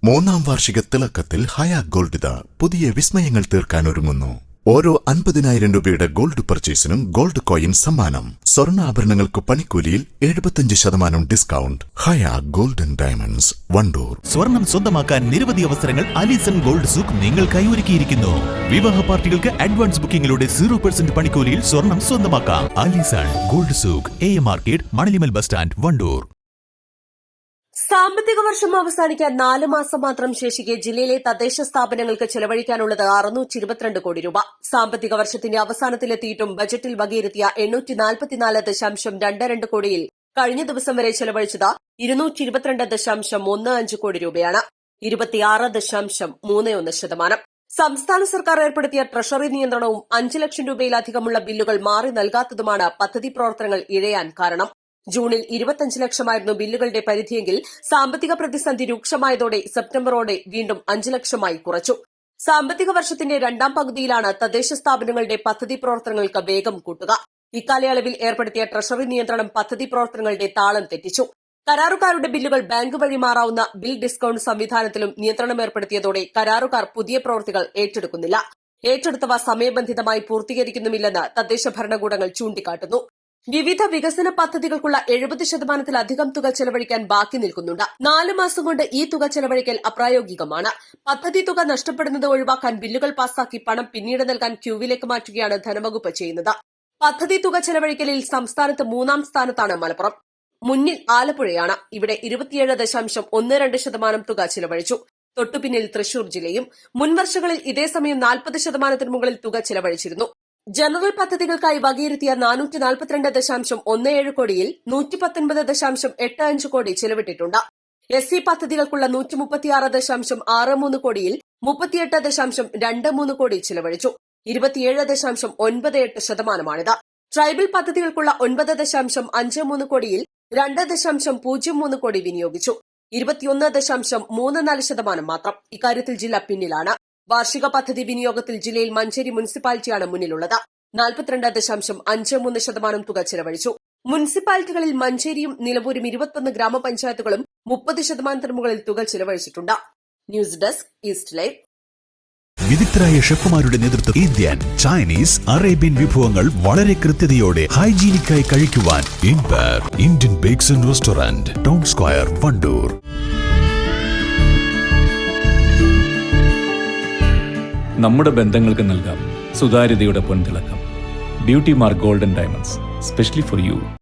മൂന്നാം വാർഷിക തിളക്കത്തിൽ ഹയ ഗോൾഡ് പുതിയ വിസ്മയങ്ങൾ തീർക്കാൻ ഒരുങ്ങുന്നു. ഓരോ 50,000 രൂപയുടെ ഗോൾഡ് പർച്ചേസിനും ഗോൾഡ് കോയിൻ സമ്മാനം. സ്വർണ്ണാഭരണങ്ങൾക്ക് പണിക്കൂലിയിൽ 75% ഡിസ്കൗണ്ട്. ഹയ ഗോൾഡൻ ഡയമണ്ട്സ്, വണ്ടൂർ. സ്വർണം സ്വന്തമാക്കാൻ നിരവധി അവസരങ്ങൾ അലിസൺ ഗോൾഡ് സൂക്ക് നിങ്ങൾക്കായി ഒരുക്കിയിരിക്കുന്നു. വിവാഹ പാർട്ടികൾക്ക് അഡ്വാൻസ് ബുക്കിംഗിലൂടെ 0% പണിക്കൂലിയിൽ സ്വർണം സ്വന്തമാക്കാം. Alison gold souk, AM market, Manalimal bus stand, Wandoor. സാമ്പത്തിക വർഷം അവസാനിക്കാൻ 4 മാസം മാത്രം ശേഷിക്കെ ജില്ലയിലെ തദ്ദേശ സ്ഥാപനങ്ങൾക്ക് ചെലവഴിക്കാനുള്ളത് 622 കോടി രൂപ. സാമ്പത്തിക വർഷത്തിന്റെ അവസാനത്തിലെത്തിയിട്ടും ബജറ്റിൽ വകയിരുത്തിയ 844.22 കോടിയിൽ കഴിഞ്ഞ ദിവസം വരെ ചെലവഴിച്ചത് 222.15 കോടി രൂപയാണ്. 26.31%. സംസ്ഥാന സർക്കാർ ഏർപ്പെടുത്തിയ ട്രഷറി നിയന്ത്രണവും 5 ലക്ഷം രൂപയിലധികമുള്ള ബില്ലുകൾ മാറി നൽകാത്തതുമാണ് പദ്ധതി പ്രവർത്തനങ്ങൾ ഇഴയാൻ കാരണം. ജൂണിൽ 25 ലക്ഷമായിരുന്നു ബില്ലുകളുടെ പരിധിയെങ്കിൽ സാമ്പത്തിക പ്രതിസന്ധി രൂക്ഷമായതോടെ സെപ്റ്റംബറോടെ വീണ്ടും 5 ലക്ഷമായി കുറച്ചു. സാമ്പത്തിക വർഷത്തിന്റെ രണ്ടാം പകുതിയിലാണ് തദ്ദേശ സ്ഥാപനങ്ങളുടെ പദ്ധതി പ്രവർത്തനങ്ങൾക്ക് വേഗം കൂട്ടുക. ഇക്കാലയളവിൽ ഏർപ്പെടുത്തിയ ട്രഷറി നിയന്ത്രണം പദ്ധതി പ്രവർത്തനങ്ങളുടെ താളം തെറ്റിച്ചു. കരാറുകാരുടെ ബില്ലുകൾ ബാങ്ക് വഴി മാറാവുന്ന ബിൽ ഡിസ്കൌണ്ട് സംവിധാനത്തിലും നിയന്ത്രണം ഏർപ്പെടുത്തിയതോടെ കരാറുകാർ പുതിയ പ്രവൃത്തികൾ ഏറ്റെടുക്കുന്നില്ല. ഏറ്റെടുത്തവ സമയബന്ധിതമായി പൂർത്തീകരിക്കുന്നുമില്ലെന്ന് തദ്ദേശ ഭരണകൂടങ്ങൾ ചൂണ്ടിക്കാട്ടുന്നു. വിവിധ വികസന പദ്ധതികൾക്കുള്ള 70%-ലധികം തുക ചെലവഴിക്കാൻ ബാക്കി നിൽക്കുന്നുണ്ട്. 4 മാസം കൊണ്ട് ഈ തുക ചെലവഴിക്കൽ അപ്രായോഗികമാണ്. പദ്ധതി തുക നഷ്ടപ്പെടുന്നത് ഒഴിവാക്കാൻ ബില്ലുകൾ പാസാക്കി പണം പിന്നീട് നൽകാൻ ക്യൂവിലേക്ക് മാറ്റുകയാണ് ധനവകുപ്പ് ചെയ്യുന്നത്. പദ്ധതി തുക ചെലവഴിക്കലിൽ സംസ്ഥാനത്ത് 3ാം സ്ഥാനത്താണ് മലപ്പുറം. മുന്നിൽ ആലപ്പുഴയാണ്. ഇവിടെ 27.12% തുക ചെലവഴിച്ചു. തൊട്ടുപിന്നിൽ തൃശൂർ ജില്ലയും. മുൻവർഷങ്ങളിൽ ഇതേസമയം 40%-ന് മുകളിൽ തുക ചെലവഴിച്ചിരുന്നു. ജനറൽ പദ്ധതികൾക്കായി വകയിരുത്തിയ 442.17 കോടിയിൽ 119.85 കോടി ചെലവിട്ടിട്ടുണ്ട്. SC പദ്ധതികൾക്കുള്ള 136.63 കോടിയിൽ 38.23 കോടി ചെലവഴിച്ചു. 27.98%. ട്രൈബൽ പദ്ധതികൾക്കുള്ള 9.53 കോടിയിൽ 2.03 കോടി വിനിയോഗിച്ചു. 21.34% മാത്രം. ഇക്കാര്യത്തിൽ ജില്ല പിന്നിലാണ്. വാർഷിക പദ്ധതി വിനിയോഗത്തിൽ ജില്ലയിൽ മഞ്ചേരി മുനിസിപ്പാലിറ്റിയാണ് മുന്നിലുള്ളത്. 42.53% തുക ചെലവഴിച്ചു. മുനിസിപ്പാലിറ്റികളിൽ മഞ്ചേരിയും നിലമ്പൂരും 21 ഗ്രാമപഞ്ചായത്തുകളും 30%-ന് മുകളിൽ തുക ചെലവഴിച്ചിട്ടുണ്ട്. News desk, east live. വിദഗ്ധരായ ഷെഫുമാരുടെ നേതൃത്വത്തിൽ ഇന്ത്യൻ, ചൈനീസ്, അറേബ്യൻ വിഭവങ്ങൾ വളരെ കൃത്യതയോടെ ഹൈജീനിക്കായി കഴിക്കുവാൻ Indian bakes and restaurant, town square, Wandoor. നമ്മുടെ ബന്ധങ്ങൾക്ക് നൽകാം സുതാര്യതയുടെ പൊൻതിളക്കം. Beauty mark golden diamonds, specially for U.